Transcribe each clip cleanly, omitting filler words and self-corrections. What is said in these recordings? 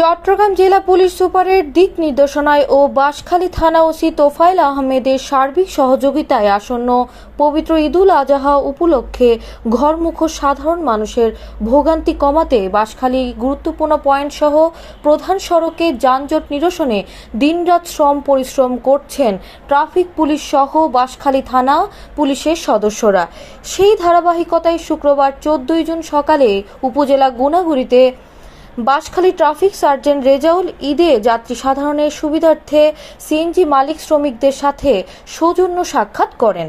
চট্টগ্রাম জেলা পুলিশ সুপারের দিক নির্দেশনায় ও বাঁশখালী থানা ওসি তোফায়েল আহমেদের সার্বিক সহযোগিতায় আসন্ন পবিত্র ঈদুল আজহা উপলক্ষে ঘরমুখো সাধারণ মানুষের ভোগান্তি কমাতে বাঁশখালী গুরুত্বপূর্ণ পয়েন্ট সহ প্রধান সড়কে যানজট নিরসনে দিনরাত পরিশ্রম করছেন ট্রাফিক পুলিশ সহ বাঁশখালী থানা পুলিশের সদস্যরা। সেই ধারাবাহিকতায় শুক্রবার 14 জুন সকালে উপজেলা গুনাগুড়িতে বাঁশখালী ট্রাফিক সার্জেন্ট রেজাউল ঈদে যাত্রী সাধারণের সুবিধার্থে সিএনজি মালিক শ্রমিকদের সাথে সৌজন্য সাক্ষাৎ করেন।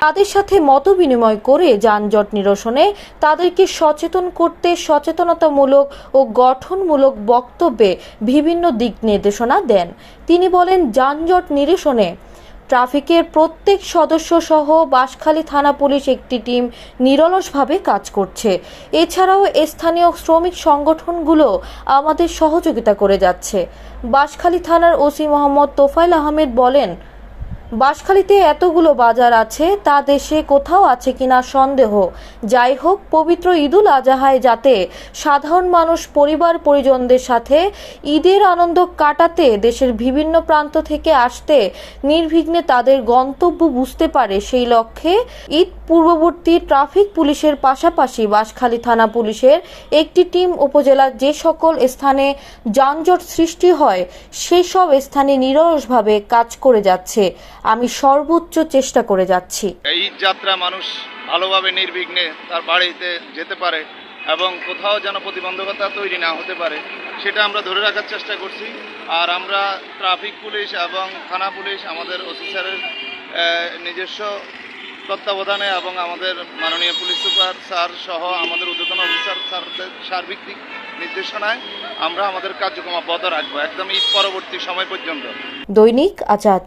তাদের সাথে মতবিনিময় করে যানজট নিরসনে তাদেরকে সচেতন করতে সচেতনতামূলক ও গঠনমূলক বক্তব্যে বিভিন্ন দিক নির্দেশনা দেন। তিনি বলেন, যানজট নিরসনে ট্রাফিকের প্রত্যেক সদস্য সহ বাঁশখালী থানা পুলিশ একটি টিম নিরলসভাবে কাজ করছে। এছাড়াও স্থানীয় শ্রমিক সংগঠনগুলো আমাদের সহযোগিতা করে যাচ্ছে। বাঁশখালী থানার ওসি মোহাম্মদ তোফায়েল আহমেদ বলেন, বাঁশখালীতে এতগুলো বাজার আছে, তা দেশে কোথাও আছে কিনা সন্দেহ। যাই হোক, পবিত্র ঈদুল আজহায় যাতে সাধারণ মানুষ পরিবার পরিজনদের সাথে ঈদের আনন্দ কাটাতে দেশের বিভিন্ন প্রান্ত থেকে আসতে নির্বিঘ্নে তাদের গন্তব্য বুঝতে পারে, সেই লক্ষ্যে ঈদ পূর্ববর্তী ট্রাফিক পুলিশের পাশাপাশি বাঁশখালী থানা পুলিশের একটি টিম উপজেলার যে সকল স্থানে যানজট সৃষ্টি হয় সেই সব স্থানে নিরলসভাবে কাজ করে যাচ্ছে। আমি সর্বোচ্চ চেষ্টা করে যাচ্ছি এই যাত্রা মানুষ ভালোভাবে নির্বিঘ্নে তার বাড়িতে যেতে পারে এবং কোথাও যেন প্রতিবন্ধকতা তৈরি না হতে পারে, সেটা আমরা ধরে রাখার চেষ্টা করছি। আর আমরা ট্রাফিক পুলিশ এবং থানা পুলিশ আমাদের ওসি স্যারের নিজস্ব তত্ত্বাবধানে এবং আমাদের মাননীয় পুলিশ সুপার স্যার সহ আমাদের ঊর্ধ্বতন অফিসার স্যারদের সার্বিক দিক নির্দেশনায় আমরা আমাদের কার্যক্রম অব্যাহত রাখবো একদম ঈদ পরবর্তী সময় পর্যন্ত। দৈনিক আজাদ।